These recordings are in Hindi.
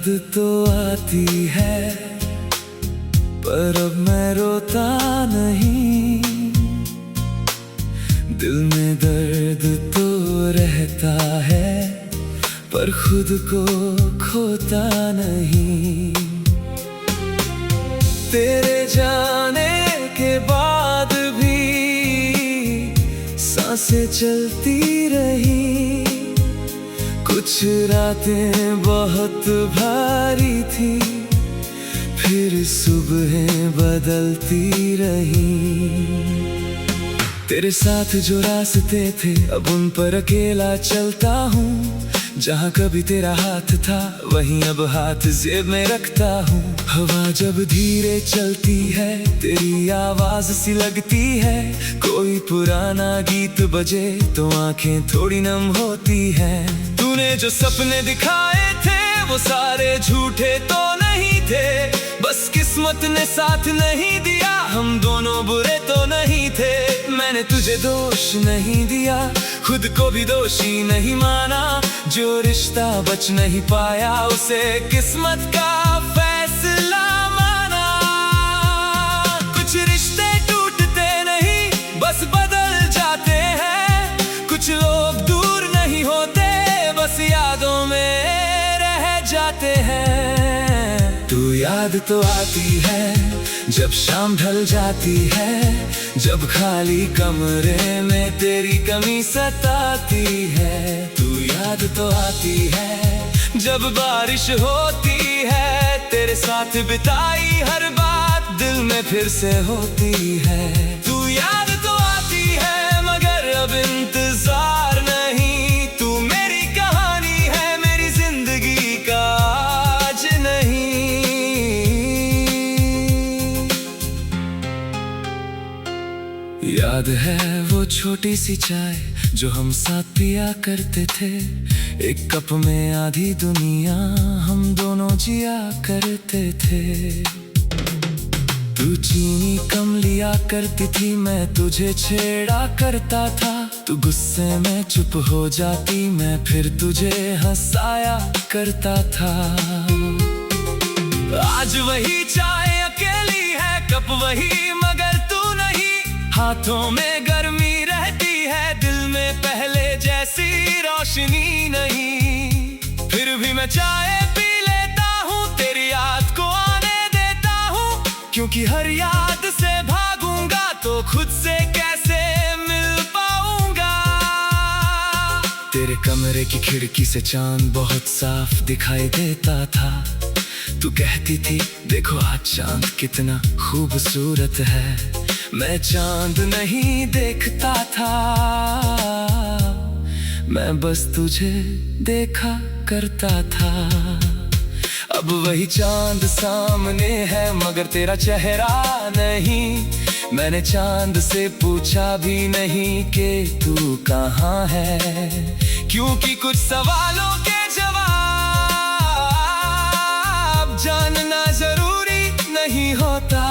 याद तो आती है पर अब मैं रोता नहीं। दिल में दर्द तो रहता है पर खुद को खोता नहीं। तेरे जाने के बाद भी सांसें चलती रही। कुछ रातें बहुत भारी थी, फिर सुबहें बदलती रही। तेरे साथ जो रास्ते थे अब उन पर अकेला चलता हूँ। जहाँ कभी तेरा हाथ था वहीं अब हाथ जेब में रखता हूँ। हवा जब धीरे चलती है तेरी आवाज सी लगती है। कोई पुराना गीत बजे तो आंखें थोड़ी नम होती हैं। तूने जो सपने दिखाए थे वो सारे झूठे तो नहीं थे, बस किस्मत ने साथ नहीं दिया। हम दोनों बुरे तो नहीं थे। मैंने तुझे दोष नहीं दिया, खुद को भी दोषी नहीं माना। जो रिश्ता बच नहीं पाया उसे किस्मत का फैसला माना। कुछ रिश्ते टूटते नहीं बस बदल जाते हैं। कुछ लोग दूर नहीं होते बस यादों में रह जाते हैं। तू याद तो आती है जब शाम ढल जाती है, जब खाली कमरे में तेरी कमी सताती है। तू याद तो आती है जब बारिश होती है, तेरे साथ बिताई हर बात दिल में फिर से होती है। तू याद तो आती है मगर अब इंतजार नहीं। तू मेरी कहानी है मेरी जिंदगी का आज नहीं। याद है वो छोटी सी चाय जो हम साथ पिया करते थे। एक कप में आधी दुनिया हम दोनों जिया करते थे। तू चीनी कम लिया करती थी, मैं तुझे छेड़ा करता था। तू गुस्से में चुप हो जाती, मैं फिर तुझे हंसाया करता था। आज वही चाय अकेली है, कप वही मगर तू नहीं। हाथों में गर्मी रहती है, दिल में पहले जैसी रोशनी नहीं। फिर भी मैं चाय पी लेता हूँ, तेरी याद को आने देता हूँ। क्योंकि हर याद से भागूंगा तो खुद से कैसे मिल पाऊंगा। तेरे कमरे की खिड़की से चांद बहुत साफ दिखाई देता था। तू कहती थी देखो आज चांद कितना खूबसूरत है। मैं चांद नहीं देखता था, मैं बस तुझे देखा करता था। अब वही चांद सामने है मगर तेरा चेहरा नहीं। मैंने चांद से पूछा भी नहीं कि तू कहाँ है, क्योंकि कुछ सवालों के जवाब जानना जरूरी नहीं होता।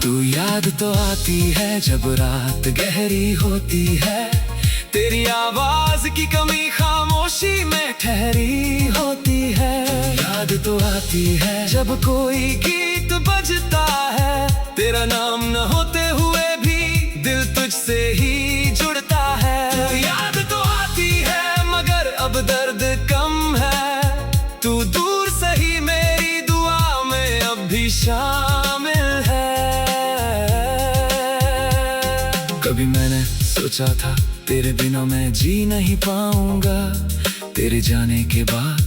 तू याद तो आती है जब रात गहरी होती है, तेरी आवाज की कमी खामोशी में ठहरी होती है। याद तो आती है जब कोई गीत बजता है, तेरा नाम न होते हुए भी दिल तुझसे ही जुड़ता है। तू याद तो आती है मगर अब दर्द कम है। तू दूर सही मेरी दुआ में अब भी शामिल है। कभी मैंने सोचा था तेरे बिना मैं जी नहीं पाऊंगा। तेरे जाने के बाद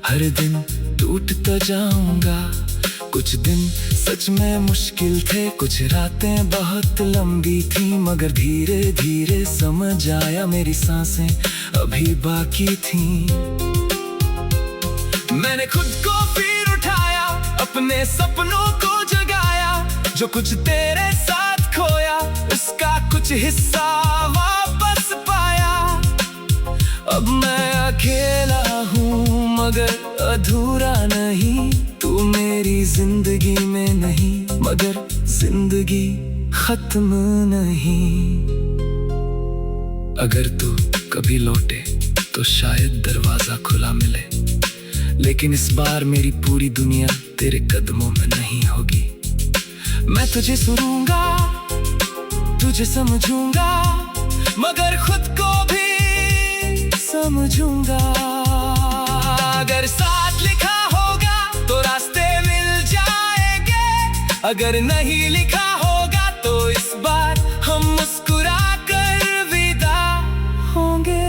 हर दिन टूटता जाऊंगा। कुछ दिन सच में मुश्किल थे, कुछ रातें बहुत लंबी थी। मगर धीरे धीरे समझ आया मेरी सांसें अभी बाकी थी। मैंने खुद को फिर उठाया, अपने सपनों को जगाया। जो कुछ तेरे साथ खोया उसका कुछ हिस्सा वापस पाया। अब मैं अकेला हूँ मगर अधूरा नहीं। तू मेरी जिंदगी में नहीं मगर जिंदगी खत्म नहीं। अगर तू कभी लौटे तो शायद दरवाजा खुला मिले, लेकिन इस बार मेरी पूरी दुनिया तेरे कदमों में नहीं होगी। मैं तुझे सुनूंगा, तुझे समझूंगा, मगर खुद को भी समझूंगा। अगर साथ लिखा होगा तो रास्ते मिल जाएंगे, अगर नहीं लिखा होगा तो इस बार हम मुस्कुरा कर विदा होंगे।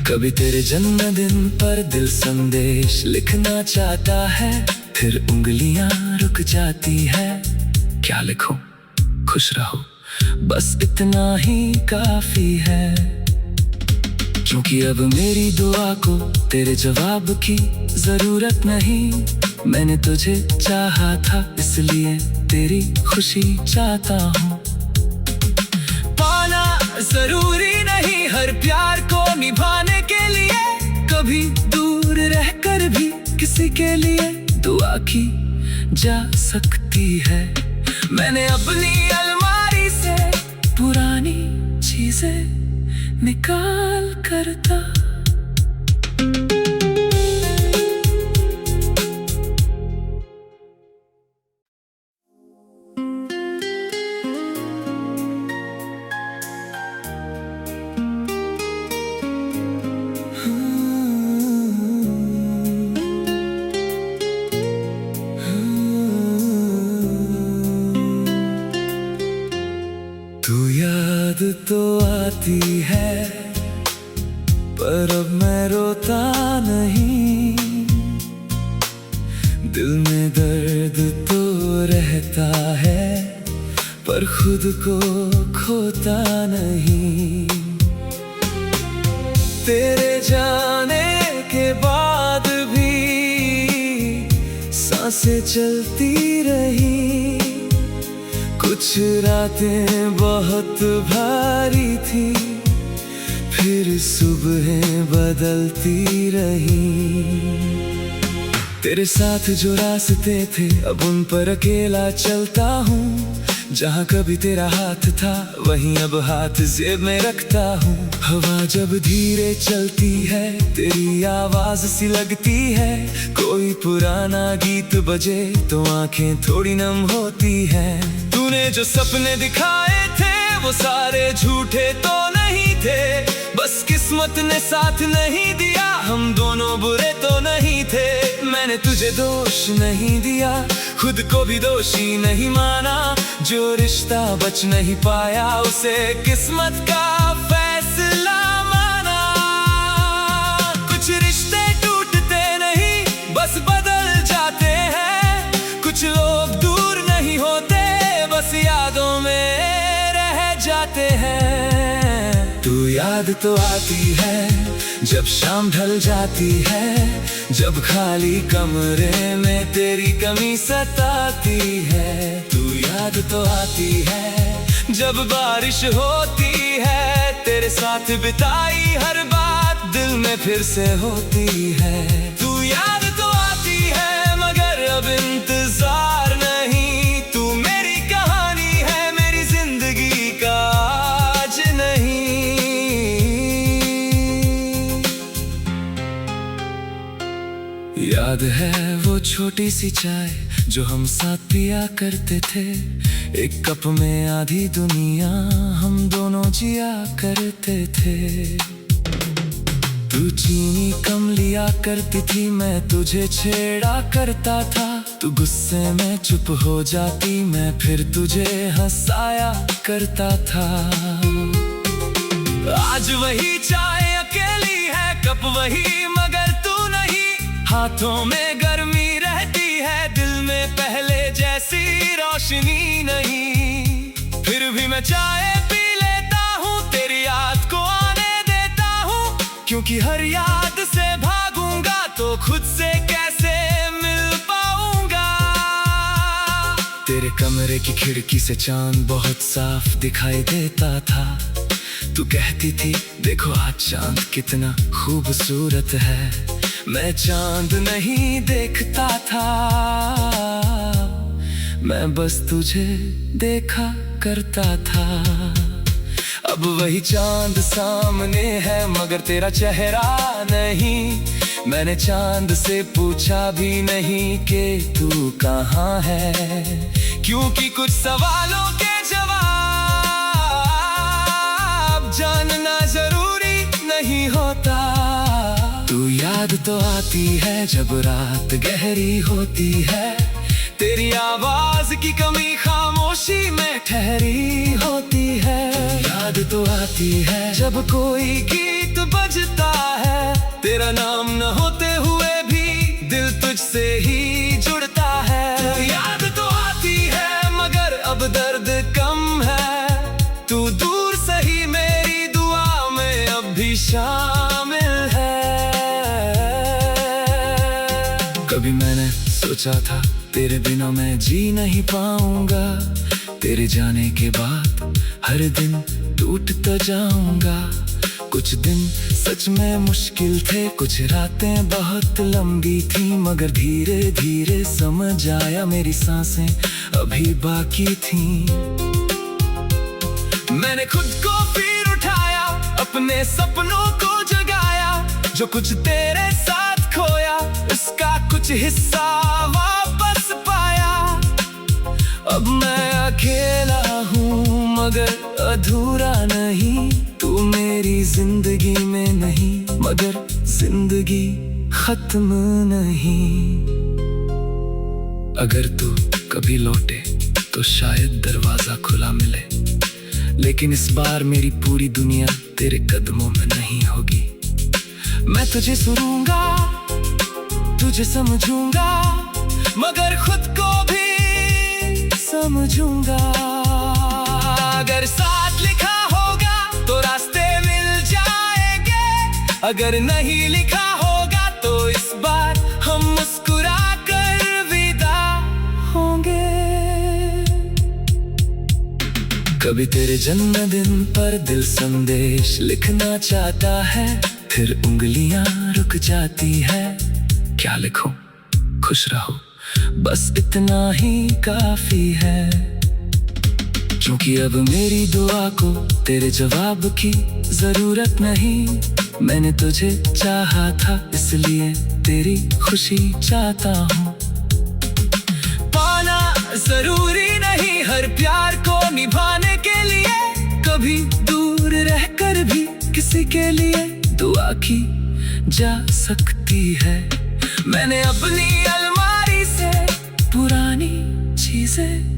कभी तेरे जन्मदिन पर दिल संदेश लिखना चाहता है, फिर उंगलियां रुक जाती है। क्या लिखूं? खुश रहो, बस इतना ही काफी है। क्योंकि अब मेरी दुआ को तेरे जवाब की जरूरत नहीं। मैंने तुझे चाहा था, इसलिए तेरी खुशी चाहता हूँ। पाना जरूरी नहीं हर प्यार को निभाने के लिए, कभी दूर रहकर भी किसी के लिए दुआ की जा सकती है। मैंने अपनी अलमारी से पुरानी चीजें निकाल कर था। तू याद तो आती है, पर अब मैं रोता नहीं। दिल में दर्द तो रहता है, पर खुद को खोता नहीं। तेरे जाने के बाद भी सांसें चलती रही। कुछ रातें बहुत भारी थी, फिर सुबहें बदलती रही। तेरे साथ जो रास्ते थे अब उन पर अकेला चलता हूँ। जहाँ कभी तेरा हाथ था वहीं अब हाथ जेब में रखता हूँ। हवा जब धीरे चलती है तेरी आवाज सी लगती है। कोई पुराना गीत बजे तो आंखें थोड़ी नम होती हैं। तूने जो सपने दिखाए थे वो सारे झूठे तो नहीं थे, बस किस्मत ने साथ नहीं दिया। हम दोनों बुरे तो नहीं थे। मैंने तुझे दोष नहीं दिया, खुद को भी दोषी नहीं माना। जो रिश्ता बच नहीं पाया उसे किस्मत का फैसला माना। कुछ रिश्ते टूटते नहीं बस बदल जाते हैं। कुछ लोग दूर नहीं होते बस यादों में रह जाते हैं। तू याद तो आती है जब शाम ढल जाती है, जब खाली कमरे में तेरी कमी सताती है। तू याद तो आती है जब बारिश होती है, तेरे साथ बिताई हर बात दिल में फिर से होती है। तू याद तो आती है मगर अब इंतजार नहीं। तू मेरी कहानी है मेरी जिंदगी का आज नहीं। याद है वो छोटी सी चाय जो हम साथ पिया करते थे। एक कप में आधी दुनिया हम दोनों जिया करते थे। तू चीनी कम लिया करती थी, मैं तुझे छेड़ा करता था। तू गुस्से में चुप हो जाती, मैं फिर तुझे हंसाया करता था। आज वही चाय अकेली है, कप वही मगर तू नहीं। हाथों में गर्मी रहती है, दिल में पहले जैसी रोशनी नहीं। फिर भी मैं चाय पी लेता हूँ, तेरी याद को आने देता हूँ। क्योंकि हर याद से भागूंगा तो खुद से कैसे मिल पाऊंगा। तेरे कमरे की खिड़की से चांद बहुत साफ दिखाई देता था। तू कहती थी देखो आज चांद कितना खूबसूरत है। मैं चांद नहीं देखता था, मैं बस तुझे देखा करता था। अब वही चांद सामने है मगर तेरा चेहरा नहीं। मैंने चांद से पूछा भी नहीं कि तू कहाँ है, क्योंकि कुछ सवालों के जवाब जानना जरूरी नहीं होता। तू याद तो आती है जब रात गहरी होती है, तेरी आवाज की कमी खामोशी में ठहरी होती है। याद तो आती है जब कोई गीत बजता है, तेरा नाम न होते हुए भी दिल तुझसे ही जुड़ता है। याद तो आती है मगर अब दर्द कम है, तू दूर सही मेरी दुआ में अब भी शामिल है। कभी मैंने सोचा था तेरे बिना मैं जी नहीं पाऊंगा, तेरे जाने के बाद हर दिन टूटता जाऊंगा। कुछ दिन सच में मुश्किल थे, कुछ रातें बहुत लंबी थी, मगर धीरे धीरे समझ आया मेरी सांसें अभी बाकी थी। मैंने खुद को फिर उठाया, अपने सपनों को जगाया, जो कुछ तेरे साथ खोया उसका कुछ हिस्सा वापस पाया। अब मैं अकेला हूँ मगर अधूरा नहीं, तू मेरी जिंदगी में नहीं मगर जिंदगी खत्म नहीं। अगर तू कभी लौटे तो शायद दरवाजा खुला मिले, लेकिन इस बार मेरी पूरी दुनिया तेरे कदमों में नहीं होगी। मैं तुझे सुनूंगा, तुझे समझूंगा, मगर खुद को भी समझूंगा। अगर साथ लिखा होगा तो रास्ते मिल जाएंगे, अगर नहीं लिखा होगा तो इस बार हम मुस्कुरा कर विदा होंगे। कभी तेरे जन्मदिन पर दिल संदेश लिखना चाहता है, फिर उंगलियां रुक जाती है। क्या लिखूं? खुश रहो, बस इतना ही काफी है। क्योंकि अब मेरी दुआ को तेरे जवाब की जरूरत नहीं, मैंने तुझे चाहा था इसलिए तेरी खुशी चाहता हूँ। पाना जरूरी नहीं हर प्यार को निभाने के लिए, कभी दूर रहकर भी किसी के लिए दुआ की जा सकती है। मैंने अपनी अलमारी से पुरानी चीजें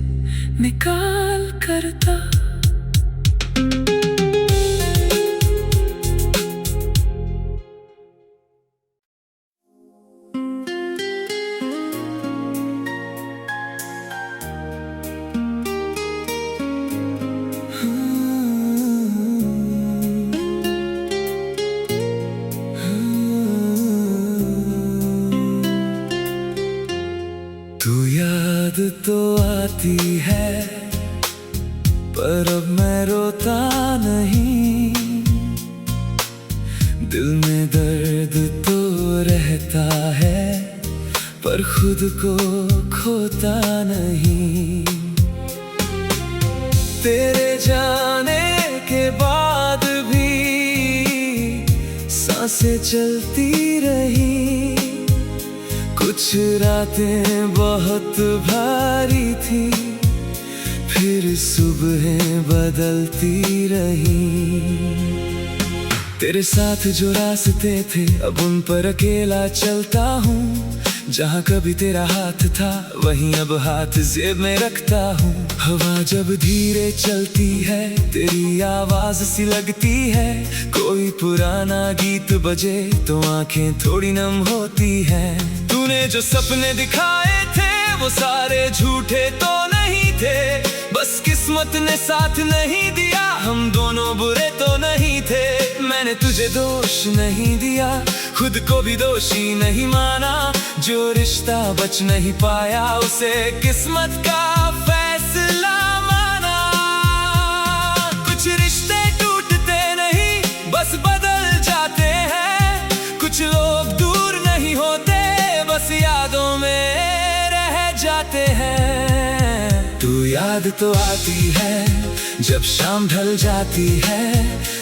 निकाल कर था। तू याद तो आती है पर अब मैं रोता नहीं, दिल में दर्द तो रहता है पर खुद को खोता नहीं। तेरे जाने के बाद भी सांसें चलती रही, कुछ रातें बहुत भारी थी, फिर सुबहें बदलती रही। तेरे साथ जो रास्ते थे अब उन पर अकेला चलता हूँ, जहाँ कभी तेरा हाथ था वहीं अब हाथ जेब में रखता हूँ। हवा जब धीरे चलती है तेरी आवाज सी लगती है, कोई पुराना गीत बजे तो आंखें थोड़ी नम होती हैं। तूने जो सपने दिखाए थे वो सारे झूठे तो नहीं थे, बस किस्मत ने साथ नहीं दिया, हम दोनों बुरे तो नहीं थे। मैंने तुझे दोष नहीं दिया, खुद को भी दोषी नहीं माना, जो रिश्ता बच नहीं पाया उसे किस्मत का फैसला माना। कुछ रिश्ते टूटते नहीं बस बदल जाते हैं, कुछ लोग दूर नहीं होते बस यादों में रह जाते हैं। तू याद तो आती है जब शाम ढल जाती है,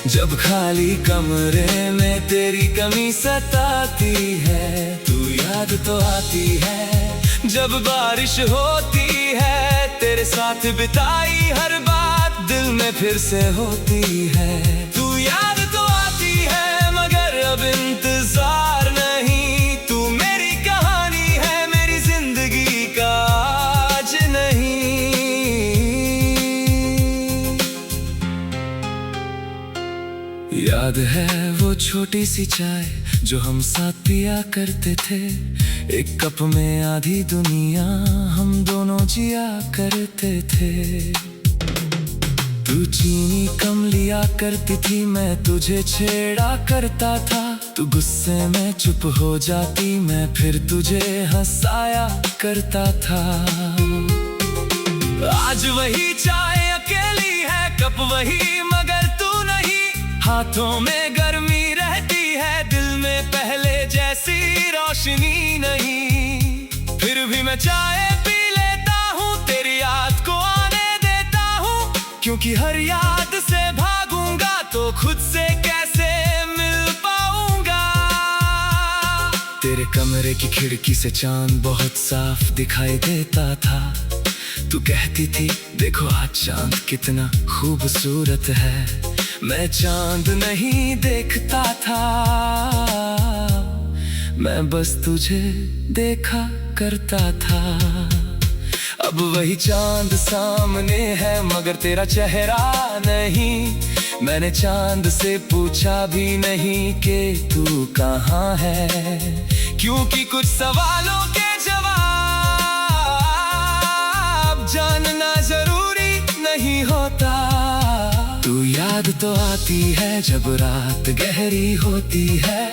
जब खाली कमरे में तेरी कमी सताती है, तू याद तो आती है जब बारिश होती है, तेरे साथ बिताई हर बात दिल में फिर से होती है। तू याद तो आती है मगर अब इंतजार नहीं, तू मेरी कहानी है मेरी जिंदगी का आज नहीं। याद है वो छोटी सी चाय जो हम साथ पिया करते थे, एक कप में आधी दुनिया हम दोनों जिया करते थे। तू चीनी कम लिया करती थी, मैं तुझे छेड़ा करता था, तू गुस्से में चुप हो जाती, मैं फिर तुझे हंसाया करता था। आज वही चाय अकेली है, कप वही मगर तू नहीं, हाथों में गर्मी रहती है, दिल में पहले जैसी रोशनी नहीं। फिर भी मैं चाय पी लेता हूँ, तेरी याद को आने देता हूँ, क्योंकि हर याद से भागूंगा तो खुद से कैसे मिल पाऊंगा। तेरे कमरे की खिड़की से चांद बहुत साफ दिखाई देता था, तू कहती थी देखो आज चांद कितना खूबसूरत है, मैं चांद नहीं देखता था, मैं बस तुझे देखा करता था। अब वही चांद सामने है मगर तेरा चेहरा नहीं, मैंने चांद से पूछा भी नहीं कि तू कहाँ है, क्योंकि कुछ सवालों के जवाब जानना जरूरी नहीं होता। तू याद तो आती है जब रात गहरी होती है,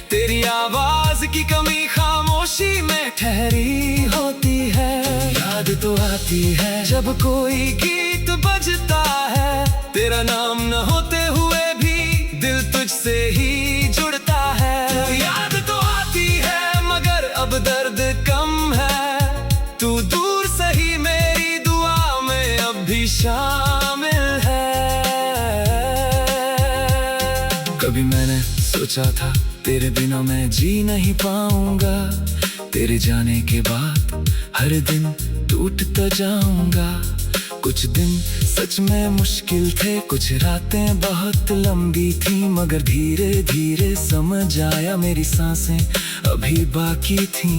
तेरी आवाज की कमी खामोशी में ठहरी होती है। याद तो आती है जब कोई गीत बजता है, तेरा नाम न होते हुए भी दिल तुझसे ही जुड़ता है। याद तो आती है मगर अब दर्द कम है, तू दूर सही मेरी दुआ में अब भी शामिल है। कभी मैंने सोचा था तेरे बिना मैं जी नहीं पाऊंगा, तेरे जाने के बाद हर दिन टूटता जाऊंगा। कुछ दिन सच में मुश्किल थे, कुछ रातें बहुत लंबी थी, मगर धीरे धीरे समझ आया मेरी सांसें अभी बाकी थी।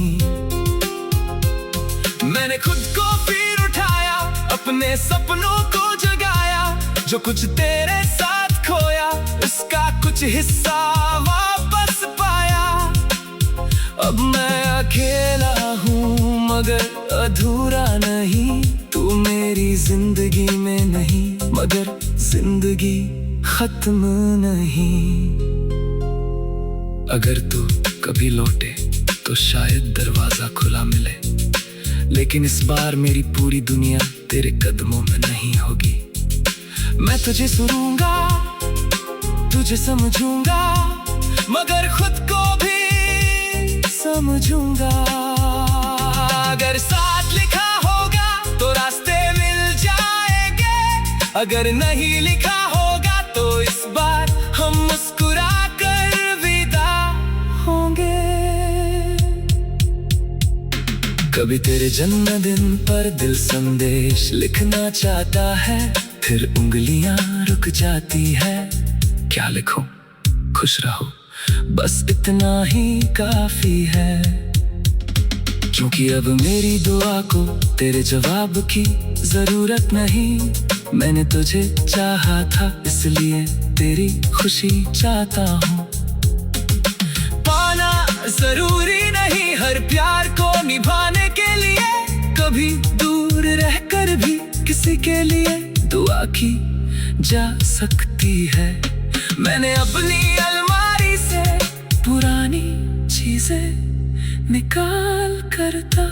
मैंने खुद को फिर उठाया, अपने सपनों को जगाया, जो कुछ तेरे साथ खोया उसका कुछ हिस्सा वापस पाया। अब मैं अकेला हूँ मगर अधूरा नहीं, तू मेरी जिंदगी में नहीं मगर जिंदगी खत्म नहीं। अगर तू कभी लौटे तो शायद दरवाजा खुला मिले, लेकिन इस बार मेरी पूरी दुनिया तेरे कदमों में नहीं होगी। मैं तुझे सुनूंगा, तुझे समझूंगा, मगर खुद को भी समझूंगा। अगर साथ लिखा होगा तो रास्ते मिल जाएंगे, अगर नहीं लिखा होगा तो इस बार हम मुस्कुरा कर विदा होंगे। कभी तेरे जन्मदिन पर दिल संदेश लिखना चाहता है, फिर उंगलियां रुक जाती है। क्या लिखूं? खुश रहो, बस इतना ही काफी है। क्योंकि अब मेरी दुआ को तेरे जवाब की जरूरत नहीं, मैंने तुझे चाहा था इसलिए तेरी खुशी चाहता हूँ। पाना जरूरी नहीं हर प्यार को निभाने के लिए, कभी दूर रहकर भी किसी के लिए दुआ की जा सकती है। मैंने अपनी अलमारी से पुरानी चीजें निकाल कर था